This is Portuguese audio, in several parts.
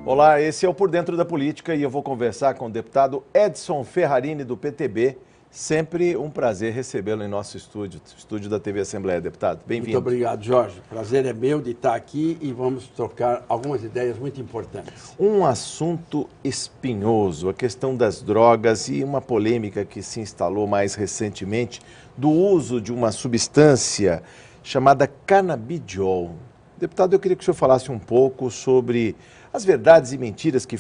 Olá, esse é o Por Dentro da Política e eu vou conversar com o deputado Edson Ferrarini, do PTB. Sempre um prazer recebê-lo em nosso estúdio da TV Assembleia, deputado. Bem-vindo. Muito obrigado, Jorge. Prazer é meu de estar aqui e vamos trocar algumas ideias muito importantes. Um assunto espinhoso, a questão das drogas e uma polêmica que se instalou mais recentemente do uso de uma substância chamada canabidiol. Deputado, eu queria que o senhor falasse um pouco sobre as verdades e mentiras que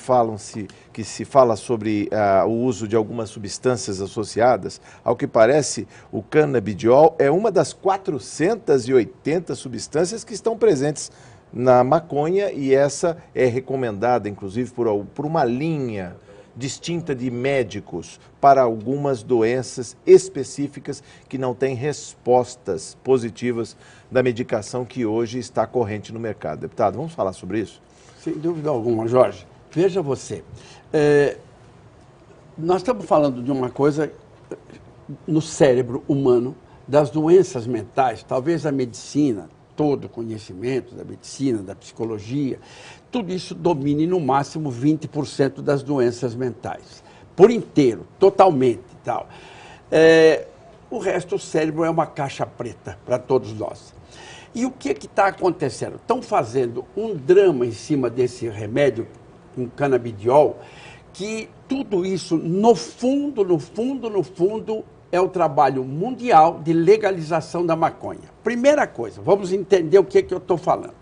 se fala sobre o uso de algumas substâncias associadas. Ao que parece, o canabidiol é uma das 480 substâncias que estão presentes na maconha e essa é recomendada, inclusive, por uma linha distinta de médicos para algumas doenças específicas que não têm respostas positivas da medicação que hoje está corrente no mercado. Deputado, vamos falar sobre isso? Sem dúvida alguma, Jorge. Veja você, nós estamos falando de uma coisa no cérebro humano, das doenças mentais, talvez a medicina, todo o conhecimento da medicina, da psicologia, tudo isso domine no máximo 20% das doenças mentais, por inteiro, totalmente e tal. O resto, o cérebro é uma caixa preta para todos nós. E o que está acontecendo? Estão fazendo um drama em cima desse remédio, um canabidiol, que tudo isso, no fundo, é o trabalho mundial de legalização da maconha. Primeira coisa, vamos entender o que eu estou falando.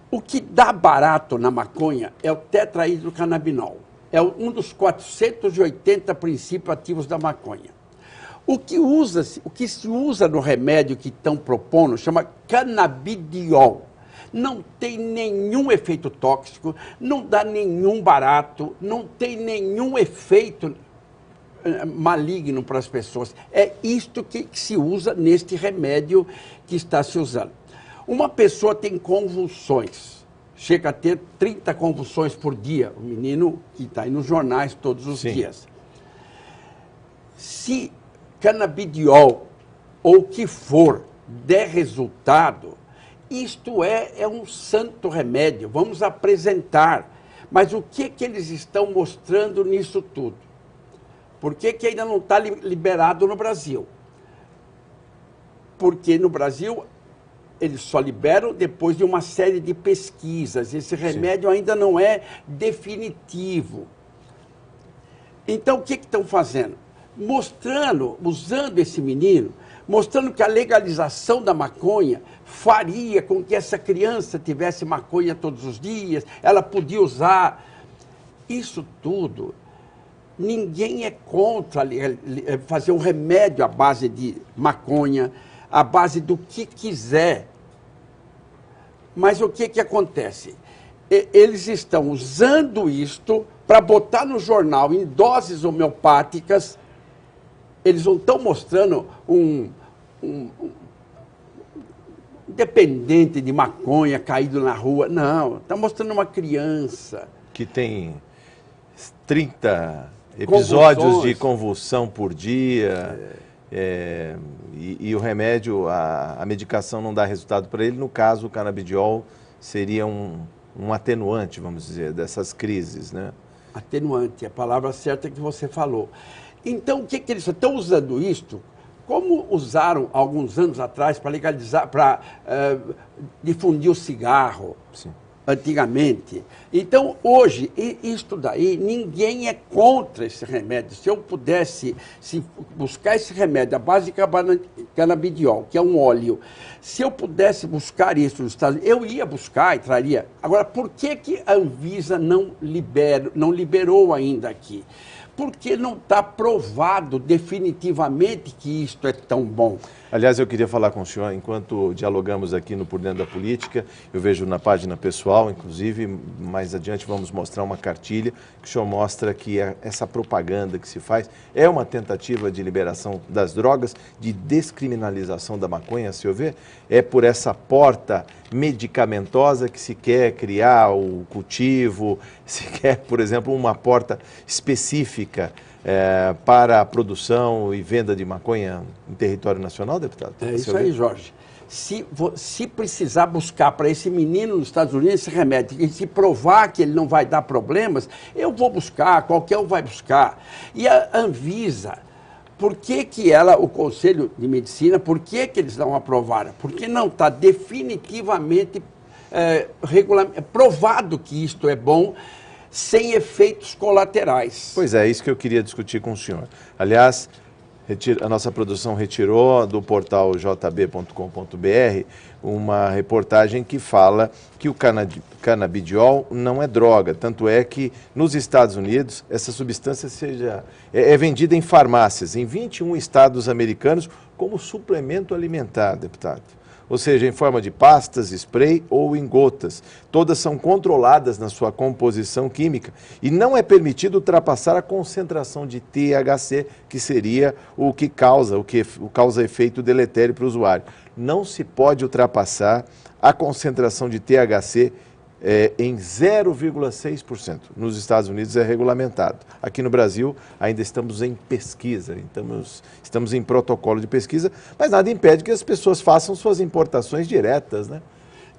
O que dá barato na maconha é o tetrahidrocannabinol. É um dos 480 princípios ativos da maconha. O que se usa no remédio que estão propondo chama canabidiol. Não tem nenhum efeito tóxico, não dá nenhum barato, não tem nenhum efeito maligno para as pessoas. É isto que se usa neste remédio que está se usando. Uma pessoa tem convulsões, chega a ter 30 convulsões por dia, o menino que está aí nos jornais todos os dias. Se canabidiol ou o que for der resultado, isto é um santo remédio, vamos apresentar. Mas o que eles estão mostrando nisso tudo? Por que ainda não está liberado no Brasil? Porque no Brasil eles só liberam depois de uma série de pesquisas. Esse remédio ainda não é definitivo. Então, o que estão fazendo? Mostrando, usando esse menino, mostrando que a legalização da maconha faria com que essa criança tivesse maconha todos os dias, ela podia usar. Isso tudo, ninguém é contra fazer um remédio à base de maconha, à base do que quiser. Mas o que acontece? Eles estão usando isto para botar no jornal em doses homeopáticas. Eles não estão mostrando um dependente de maconha caído na rua. Não, está mostrando uma criança. Que tem 30 episódios convulsões de convulsão por dia. E o remédio, a medicação não dá resultado para ele. No caso, o canabidiol seria um atenuante, vamos dizer, dessas crises, né? Atenuante, é a palavra certa que você falou. Então, o que eles estão usando isto? Como usaram alguns anos atrás para legalizar, para difundir o cigarro, antigamente. Então, hoje, isto daí, ninguém é contra esse remédio. Se eu pudesse buscar esse remédio, a base de canabidiol, que é um óleo, se eu pudesse buscar isso nos Estados Unidos, eu ia buscar e traria. Agora, por que a Anvisa não liberou ainda aqui? Porque não está provado definitivamente que isto é tão bom. Aliás, eu queria falar com o senhor, enquanto dialogamos aqui no Por Dentro da Política, eu vejo na página pessoal, inclusive, mais adiante vamos mostrar uma cartilha que o senhor mostra que essa propaganda que se faz é uma tentativa de liberação das drogas, de descriminalização da maconha, a senhor vê? É por essa porta medicamentosa que se quer criar o cultivo, se quer, por exemplo, uma porta específica para a produção e venda de maconha em território nacional, deputado? É isso aí, Jorge. se precisar buscar para esse menino nos Estados Unidos esse remédio, e se provar que ele não vai dar problemas, eu vou buscar, qualquer um vai buscar. E a Anvisa, por que o Conselho de Medicina, por que eles não aprovaram? Porque não está definitivamente provado que isto é bom, sem efeitos colaterais. Pois é, isso que eu queria discutir com o senhor. Aliás, a nossa produção retirou do portal jb.com.br uma reportagem que fala que o canabidiol não é droga. Tanto é que nos Estados Unidos essa substância é vendida em farmácias, em 21 estados americanos, como suplemento alimentar, deputado. Ou seja, em forma de pastas, spray ou em gotas. Todas são controladas na sua composição química e não é permitido ultrapassar a concentração de THC, que seria o que causa efeito deletério para o usuário. Não se pode ultrapassar a concentração de THC em 0,6%. Nos Estados Unidos é regulamentado. Aqui no Brasil ainda estamos em pesquisa, estamos em protocolo de pesquisa, mas nada impede que as pessoas façam suas importações diretas, né?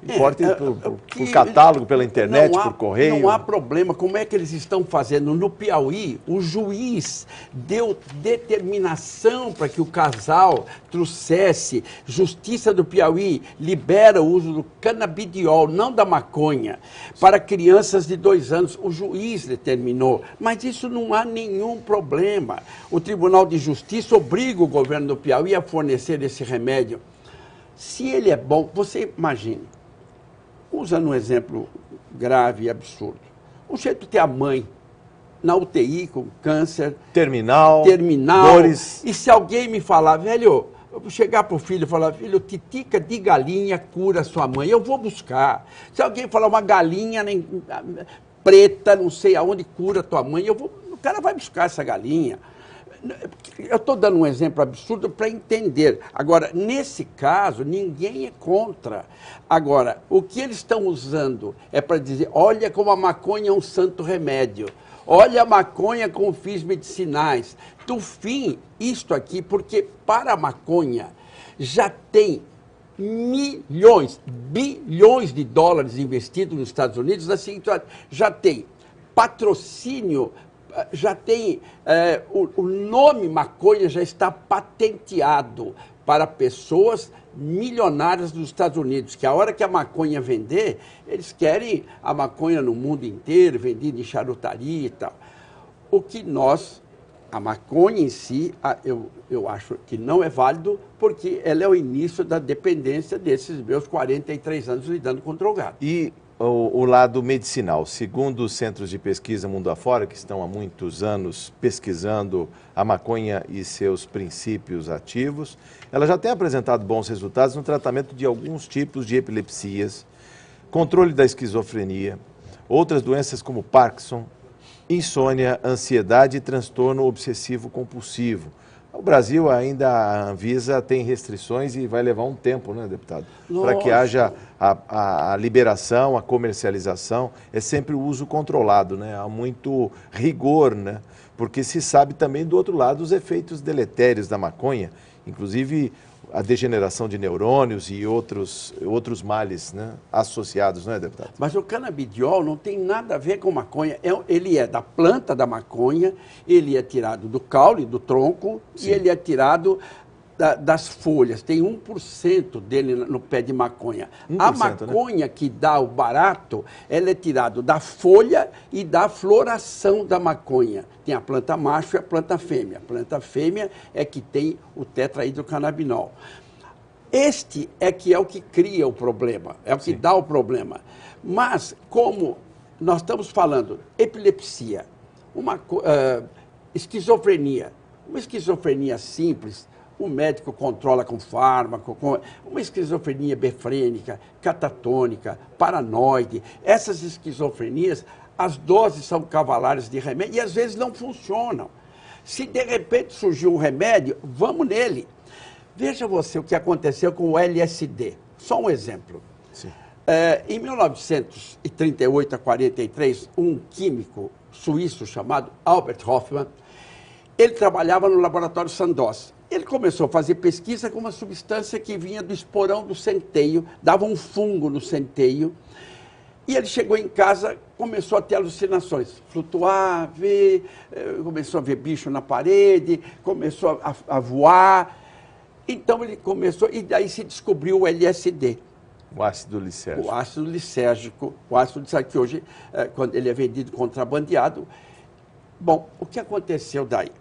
Importem por catálogo, pela internet, por correio. Não há problema. Como é que eles estão fazendo? No Piauí, o juiz deu determinação para que o casal trouxesse. Justiça do Piauí libera o uso do canabidiol, não da maconha, para crianças de 2 anos. O juiz determinou. Mas isso não há nenhum problema. O Tribunal de Justiça obriga o governo do Piauí a fornecer esse remédio. Se ele é bom, você imagine. Usando um exemplo grave e absurdo. O jeito de ter a mãe na UTI com câncer. Terminal. Dores. E se alguém me falar, velho, eu vou chegar para o filho e falar, filho, titica de galinha cura sua mãe, eu vou buscar. Se alguém falar uma galinha preta, não sei aonde, cura tua mãe, o cara vai buscar essa galinha. Eu estou dando um exemplo absurdo para entender. Agora, nesse caso, ninguém é contra. Agora, o que eles estão usando é para dizer, olha como a maconha é um santo remédio. Olha a maconha com fins medicinais. Do fim, isto aqui, porque para a maconha já tem milhões, bilhões de dólares investidos nos Estados Unidos, assim, já tem patrocínio, já tem, o nome maconha já está patenteado para pessoas milionárias dos Estados Unidos, que a hora que a maconha vender, eles querem a maconha no mundo inteiro, vendida em charutaria e tal. O que a maconha em si, eu acho que não é válido, porque ela é o início da dependência desses meus 43 anos lidando com drogado. E o lado medicinal, segundo os centros de pesquisa mundo afora, que estão há muitos anos pesquisando a maconha e seus princípios ativos, ela já tem apresentado bons resultados no tratamento de alguns tipos de epilepsias, controle da esquizofrenia, outras doenças como Parkinson, insônia, ansiedade e transtorno obsessivo compulsivo. O Brasil ainda, a Anvisa tem restrições e vai levar um tempo, né, deputado? Para que haja a liberação, a comercialização, é sempre o uso controlado, né? Há muito rigor, né? Porque se sabe também, do outro lado, os efeitos deletérios da maconha, inclusive a degeneração de neurônios e outros males, né, associados, não é, deputado? Mas o canabidiol não tem nada a ver com maconha. Ele é da planta da maconha, ele é tirado do caule, do tronco, sim, e ele é tirado das folhas. Tem 1% dele no pé de maconha. 1%, a maconha, né, que dá o barato, ela é tirada da folha e da floração da maconha. Tem a planta macho e a planta fêmea. A planta fêmea é que tem o tetrahidrocannabinol. Este é o que cria o problema, é o que, sim, dá o problema. Mas, como nós estamos falando epilepsia, esquizofrenia, uma esquizofrenia simples, o médico controla com fármaco, com uma esquizofrenia befrênica, catatônica, paranoide. Essas esquizofrenias, as doses são cavalares de remédio e às vezes não funcionam. Se de repente surgiu um remédio, vamos nele. Veja você o que aconteceu com o LSD. Só um exemplo. Em 1938 a 43, um químico suíço chamado Albert Hofmann, ele trabalhava no laboratório Sandoz. Ele começou a fazer pesquisa com uma substância que vinha do esporão do centeio, dava um fungo no centeio, e ele chegou em casa, começou a ter alucinações, flutuar, ver, começou a ver bicho na parede, começou a voar. Então ele começou, e daí se descobriu o LSD. O ácido lisérgico. O ácido lisérgico, que hoje, quando ele é vendido contrabandeado. Bom, o que aconteceu daí?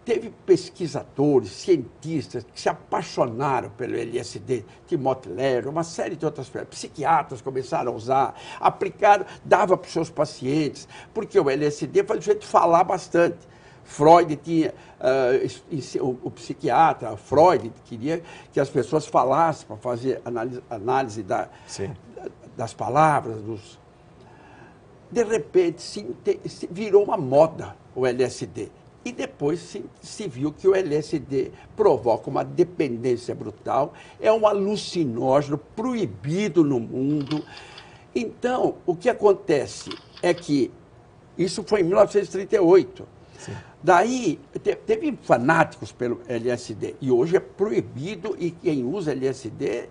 Teve pesquisadores, cientistas que se apaixonaram pelo LSD, Timothy Leary, uma série de outras coisas. Psiquiatras começaram a usar, aplicaram, dava para os seus pacientes, porque o LSD faz o jeito de falar bastante. Freud tinha, o psiquiatra, Freud, queria que as pessoas falassem para fazer análise das palavras. De repente, virou uma moda o LSD. E depois se viu que o LSD provoca uma dependência brutal, é um alucinógeno proibido no mundo. Então, o que acontece é que isso foi em 1938. Sim. Daí, teve fanáticos pelo LSD, e hoje é proibido, e quem usa LSD,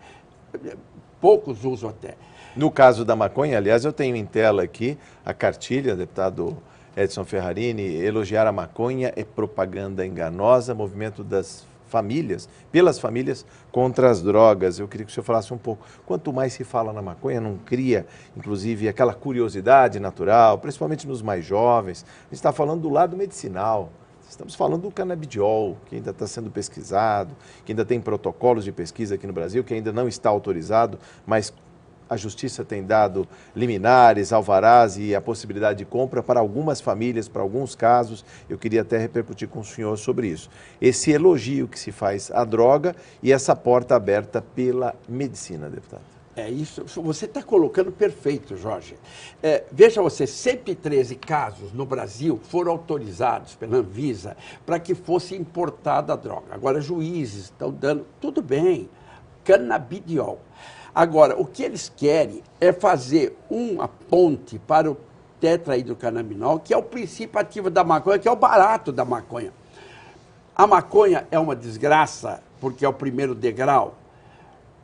poucos usam até. No caso da maconha, aliás, eu tenho em tela aqui a cartilha, deputado Edson Ferrarini, elogiar a maconha é propaganda enganosa, movimento das famílias, pelas famílias, contra as drogas. Eu queria que o senhor falasse um pouco. Quanto mais se fala na maconha, não cria, inclusive, aquela curiosidade natural, principalmente nos mais jovens. A gente está falando do lado medicinal. Estamos falando do canabidiol, que ainda está sendo pesquisado, que ainda tem protocolos de pesquisa aqui no Brasil, que ainda não está autorizado, mas a Justiça tem dado liminares, alvarás e a possibilidade de compra para algumas famílias, para alguns casos. Eu queria até repercutir com o senhor sobre isso. Esse elogio que se faz à droga e essa porta aberta pela medicina, deputado. É isso, você está colocando perfeito, Jorge. Veja você, 113 casos no Brasil foram autorizados pela Anvisa para que fosse importada a droga. Agora, juízes estão dando, tudo bem, canabidiol. Agora, o que eles querem é fazer uma ponte para o tetrahidrocannabinol, que é o princípio ativo da maconha, que é o barato da maconha. A maconha é uma desgraça, porque é o primeiro degrau.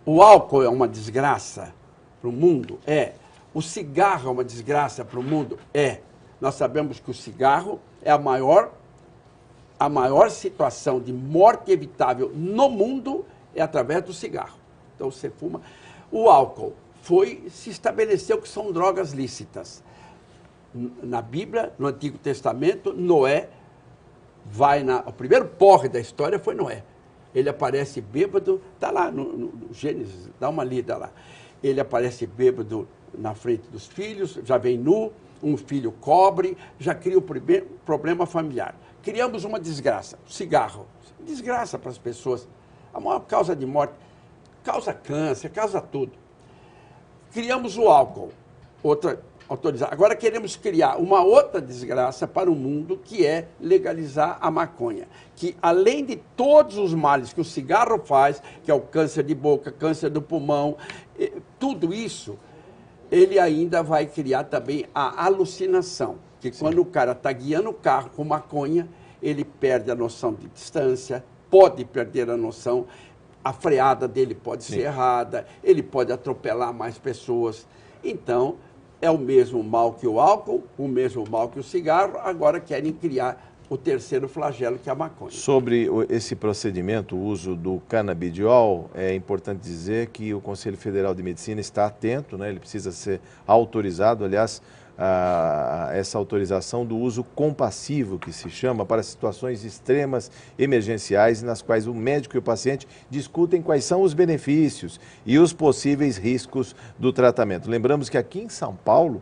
O álcool é uma desgraça para o mundo? É. O cigarro é uma desgraça para o mundo? É. Nós sabemos que o cigarro é a maior situação de morte evitável no mundo é através do cigarro. Então, você fuma. O álcool se estabeleceu que são drogas lícitas. Na Bíblia, no Antigo Testamento, Noé o primeiro porre da história foi Noé. Ele aparece bêbado, está lá no Gênesis, dá uma lida lá. Ele aparece bêbado na frente dos filhos, já vem nu, um filho cobre, já cria o primeiro problema familiar. Criamos uma desgraça, cigarro. Desgraça para as pessoas. A maior causa de morte. Causa câncer, causa tudo. Criamos o álcool, outra autorizada. Agora queremos criar uma outra desgraça para o mundo, que é legalizar a maconha. Que além de todos os males que o cigarro faz, que é o câncer de boca, câncer do pulmão, tudo isso, ele ainda vai criar também a alucinação. Que quando o cara está guiando o carro com maconha, ele perde a noção de distância, pode perder a noção. A freada dele pode ser errada, ele pode atropelar mais pessoas. Então, é o mesmo mal que o álcool, o mesmo mal que o cigarro, agora querem criar o terceiro flagelo, que é a maconha. Sobre esse procedimento, o uso do canabidiol, é importante dizer que o Conselho Federal de Medicina está atento, né? Ele precisa ser autorizado, aliás, essa autorização do uso compassivo, que se chama, para situações extremas, emergenciais, nas quais o médico e o paciente discutem quais são os benefícios e os possíveis riscos do tratamento. Lembramos que aqui em São Paulo,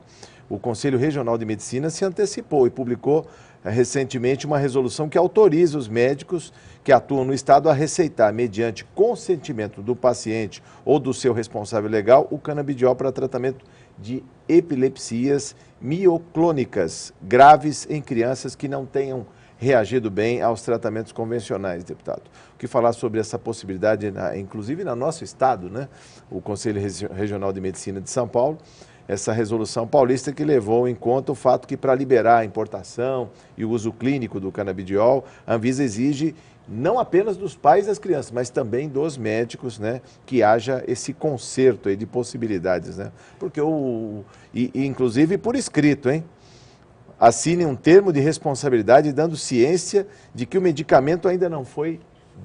o Conselho Regional de Medicina se antecipou e publicou recentemente uma resolução que autoriza os médicos que atuam no estado a receitar, mediante consentimento do paciente ou do seu responsável legal, o canabidiol para tratamento de epilepsias mioclônicas graves em crianças que não tenham reagido bem aos tratamentos convencionais, deputado. O que falar sobre essa possibilidade, inclusive no nosso estado, né? O Conselho Regional de Medicina de São Paulo essa resolução paulista que levou em conta o fato que para liberar a importação e o uso clínico do canabidiol, a Anvisa exige não apenas dos pais das crianças, mas também dos médicos, né, que haja esse concerto aí de possibilidades, né? Porque inclusive por escrito, hein? Assine um termo de responsabilidade dando ciência de que o medicamento ainda não foi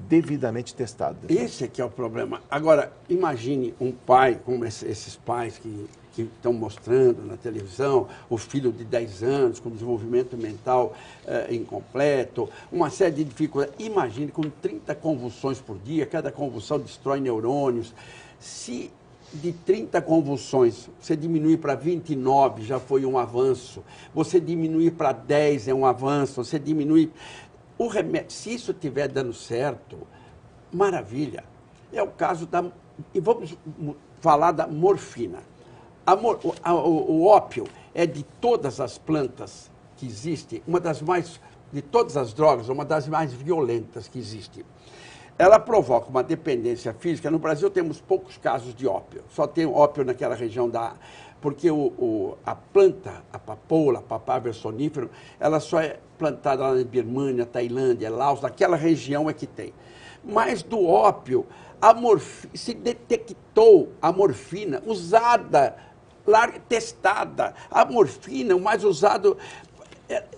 devidamente testado. Esse é que é o problema. Agora, imagine um pai, como esses pais que estão mostrando na televisão, o filho de 10 anos com desenvolvimento mental incompleto, uma série de dificuldades. Imagine com 30 convulsões por dia, cada convulsão destrói neurônios. Se de 30 convulsões você diminuir para 29 já foi um avanço, você diminuir para 10 é um avanço, você diminuir... O remédio, se isso estiver dando certo, maravilha. É o caso da... E vamos falar da morfina. O ópio é de todas as plantas que existem, uma das mais... De todas as drogas, uma das mais violentas que existe. Ela provoca uma dependência física. No Brasil temos poucos casos de ópio. Só tem ópio naquela região da... Porque a planta, a papoula, Papaver sonífero, ela só é plantada lá na Birmânia, Tailândia, Laos, naquela região é que tem. Mas do ópio, se detectou a morfina usada, testada. A morfina, o mais usado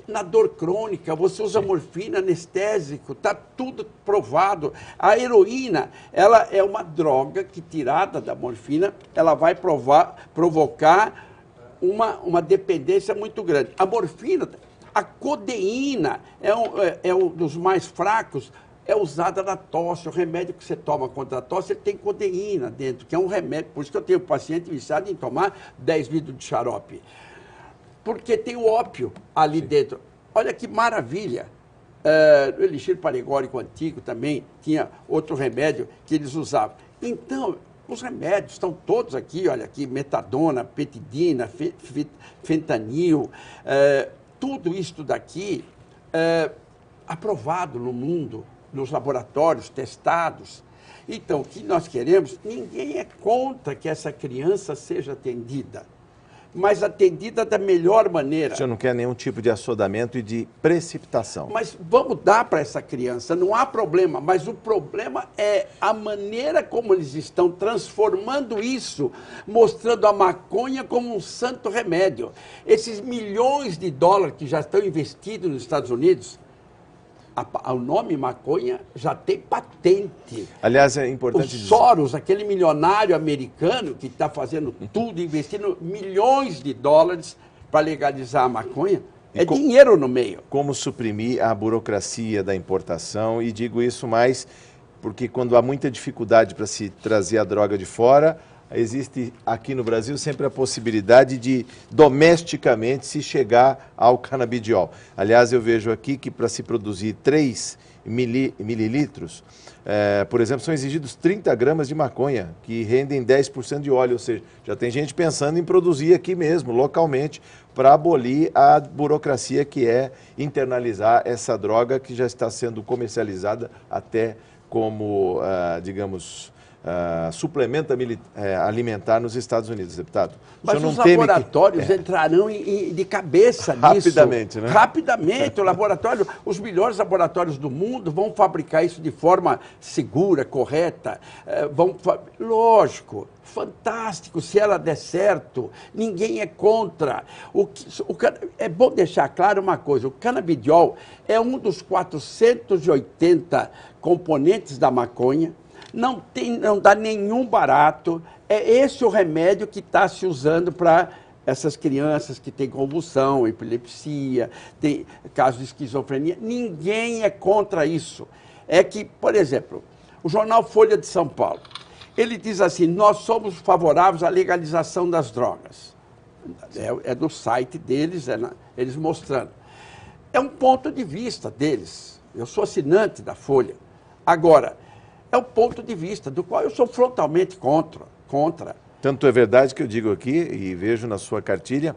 na dor crônica, você usa morfina, anestésico, está tudo provado. A heroína, ela é uma droga que, tirada da morfina, ela vai provocar uma dependência muito grande. A morfina, a codeína, é um dos mais fracos, é usada na tosse. O remédio que você toma contra a tosse, ele tem codeína dentro, que é um remédio. Por isso que eu tenho paciente viciado em tomar 10 litros de xarope. Porque tem o ópio ali dentro. Olha que maravilha. O elixir paregórico antigo também tinha outro remédio que eles usavam. Então, os remédios estão todos aqui, olha aqui, metadona, petidina, fentanil, tudo isto daqui aprovado no mundo, nos laboratórios, testados. Então, o que nós queremos, ninguém é contra que essa criança seja atendida, mas atendida da melhor maneira. Você não quer nenhum tipo de assodamento e de precipitação. Mas vamos dar para essa criança, não há problema, mas o problema é a maneira como eles estão transformando isso, mostrando a maconha como um santo remédio. Esses milhões de dólares que já estão investidos nos Estados Unidos, o nome maconha já tem patente. Aliás, é importante dizer... O Soros, aquele milionário americano que está fazendo tudo, investindo milhões de dólares para legalizar a maconha, dinheiro no meio. Como suprimir a burocracia da importação, e digo isso mais porque quando há muita dificuldade para se trazer a droga de fora, existe aqui no Brasil sempre a possibilidade de domesticamente se chegar ao canabidiol. Aliás, eu vejo aqui que para se produzir 3 mililitros, por exemplo, são exigidos 30 gramas de maconha, que rendem 10% de óleo, ou seja, já tem gente pensando em produzir aqui mesmo, localmente, para abolir a burocracia que é internalizar essa droga que já está sendo comercializada até como, digamos... suplemento alimentar nos Estados Unidos, deputado. Mas os laboratórios entrarão de cabeça nisso. Rapidamente, né? Rapidamente. Os melhores laboratórios do mundo vão fabricar isso de forma segura, correta. Lógico, fantástico, se ela der certo, ninguém é contra. É bom deixar claro uma coisa, o canabidiol é um dos 480 componentes da maconha. Não dá nenhum barato. É esse o remédio que está se usando para essas crianças que têm convulsão, epilepsia, tem casos de esquizofrenia. Ninguém é contra isso. É que, por exemplo, o jornal Folha de São Paulo, ele diz assim, nós somos favoráveis à legalização das drogas. É do site deles, eles mostrando. É um ponto de vista deles. Eu sou assinante da Folha. Agora, é o ponto de vista do qual eu sou frontalmente contra. Tanto é verdade que eu digo aqui, e vejo na sua cartilha,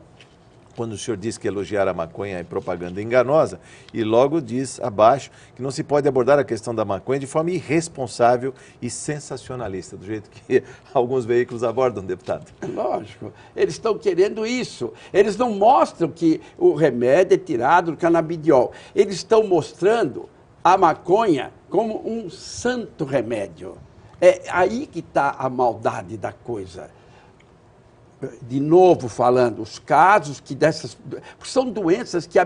quando o senhor diz que elogiar a maconha é propaganda enganosa, e logo diz abaixo que não se pode abordar a questão da maconha de forma irresponsável e sensacionalista, do jeito que alguns veículos abordam, deputado. Lógico, eles estão querendo isso. Eles não mostram que o remédio é tirado do canabidiol. Eles estão mostrando a maconha como um santo remédio. É aí que está a maldade da coisa. De novo falando, os casos que dessas... São doenças que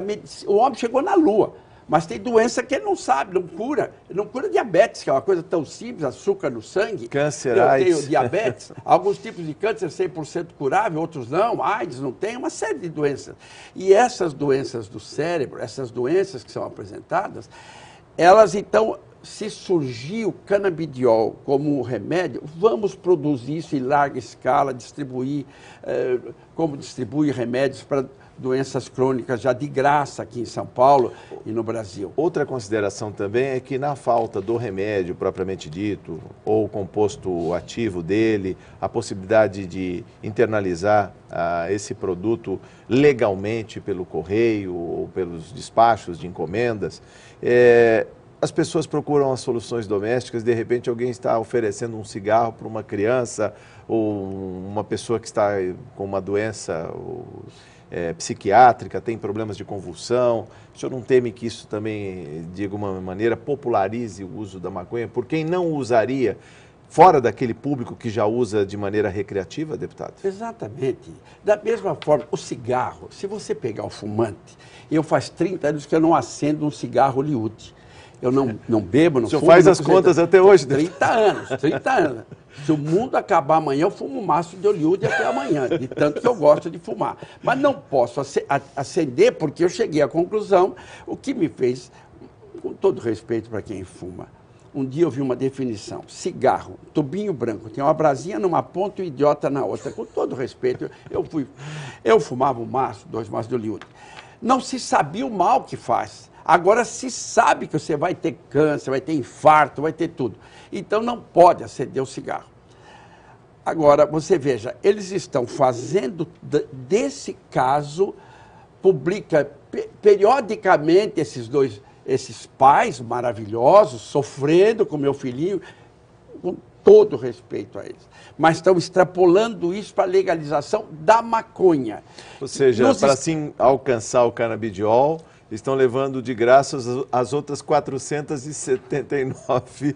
o homem chegou na Lua, mas tem doença que ele não sabe, não cura. Não cura diabetes, que é uma coisa tão simples, açúcar no sangue. Câncer, Eu AIDS. tenho diabetes, alguns tipos de câncer 100% curável, outros não, AIDS não tem, uma série de doenças. E essas doenças do cérebro, essas doenças que são apresentadas, elas então... Se surgir o canabidiol como um remédio, vamos produzir isso em larga escala, distribuir, como distribui remédios para doenças crônicas já de graça aqui em São Paulo e no Brasil. Outra consideração também é que na falta do remédio propriamente dito, ou o composto ativo dele, a possibilidade de internalizar esse produto legalmente pelo correio ou pelos despachos de encomendas, as pessoas procuram as soluções domésticas, de repente alguém está oferecendo um cigarro para uma criança ou uma pessoa que está com uma doença psiquiátrica, tem problemas de convulsão. O senhor não teme que isso também, de alguma maneira, popularize o uso da maconha por quem não usaria, fora daquele público que já usa de maneira recreativa, deputado? Exatamente. Da mesma forma, o cigarro, se você pegar o fumante, eu faz 30 anos que eu não acendo um cigarro Hollywood. Eu não bebo, não fumo. O senhor faz as contas até hoje, né? 30 anos. Se o mundo acabar amanhã, eu fumo um maço de Hollywood até amanhã, de tanto que eu gosto de fumar. Mas não posso acender porque eu cheguei à conclusão, o que me fez, com todo respeito para quem fuma, um dia eu vi uma definição, cigarro, tubinho branco, tem uma brasinha numa ponta e o idiota na outra. Com todo respeito, eu fumava um maço, 2 maços de Hollywood. Não se sabia o mal que faz. Agora se sabe que você vai ter câncer, vai ter infarto, vai ter tudo. Então não pode acender o cigarro. Agora, você veja, eles estão fazendo desse caso, publica periodicamente esses pais maravilhosos, sofrendo com meu filhinho, com todo respeito a eles. Mas estão extrapolando isso para a legalização da maconha. Ou seja, para assim alcançar o canabidiol, estão levando de graça as outras 479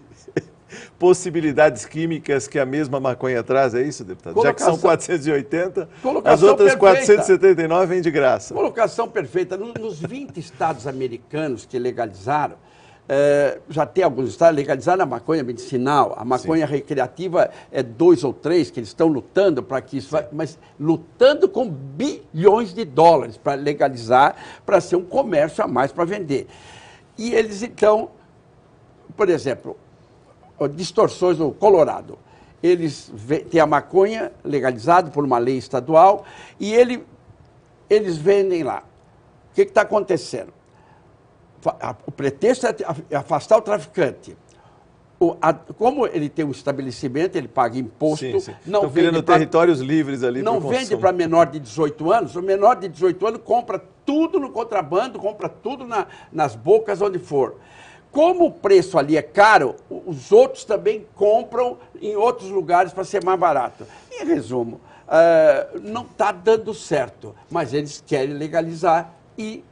possibilidades químicas que a mesma maconha traz, é isso, deputado? Já que são 480, as outras 479 vêm de graça. Colocação perfeita. Nos 20 estados americanos que legalizaram, já tem alguns estados legalizaram a maconha medicinal, a maconha recreativa é 2 ou 3 que eles estão lutando para que isso vai, mas lutando com bilhões de dólares para legalizar, para ser um comércio a mais para vender. E eles então, por exemplo, distorções no Colorado, eles têm a maconha legalizada por uma lei estadual e eles vendem lá. O que está acontecendo? O pretexto é afastar o traficante. Como ele tem um estabelecimento, ele paga imposto. Não estão criando territórios livres ali. Não vende para menor de 18 anos. O menor de 18 anos compra tudo no contrabando, compra tudo nas bocas, onde for. Como o preço ali é caro, os outros também compram em outros lugares para ser mais barato. Em resumo, não está dando certo, mas eles querem legalizar e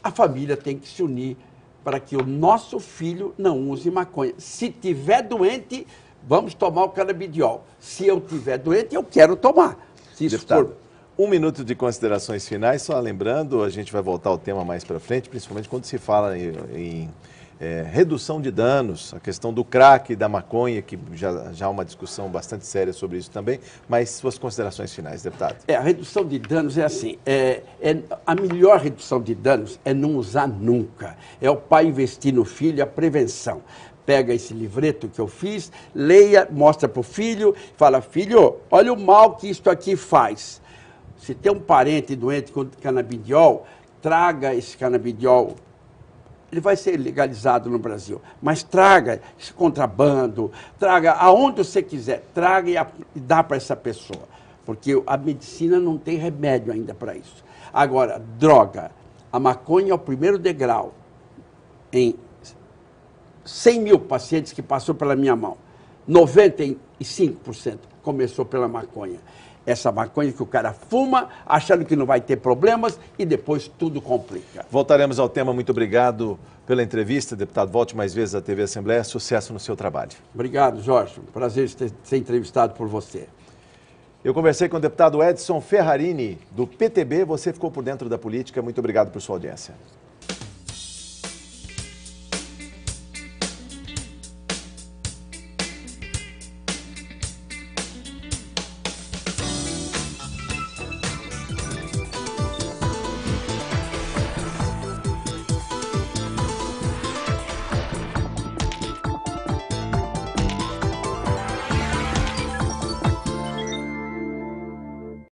a família tem que se unir para que o nosso filho não use maconha. Se tiver doente, vamos tomar o canabidiol. Se eu tiver doente, eu quero tomar. Se isso for... 1 minuto de considerações finais, só lembrando, a gente vai voltar ao tema mais para frente, principalmente quando se fala em redução de danos, a questão do crack e da maconha, que já há uma discussão bastante séria sobre isso também, mas suas considerações finais, deputado. A redução de danos é assim, a melhor redução de danos é não usar nunca, é o pai investir no filho, a prevenção. Pega esse livreto que eu fiz, leia, mostra para o filho, fala, filho, olha o mal que isso aqui faz. Se tem um parente doente com canabidiol, traga esse canabidiol. Ele vai ser legalizado no Brasil, mas traga esse contrabando, traga aonde você quiser, traga e dá para essa pessoa, porque a medicina não tem remédio ainda para isso. Agora, droga, a maconha é o primeiro degrau em 100 mil pacientes que passou pela minha mão. 95% começou pela maconha. Essa maconha que o cara fuma, achando que não vai ter problemas e depois tudo complica. Voltaremos ao tema. Muito obrigado pela entrevista, deputado. Volte mais vezes à TV Assembleia. Sucesso no seu trabalho. Obrigado, Jorge. Prazer ser entrevistado por você. Eu conversei com o deputado Edson Ferrarini, do PTB. Você ficou por dentro da política. Muito obrigado por sua audiência.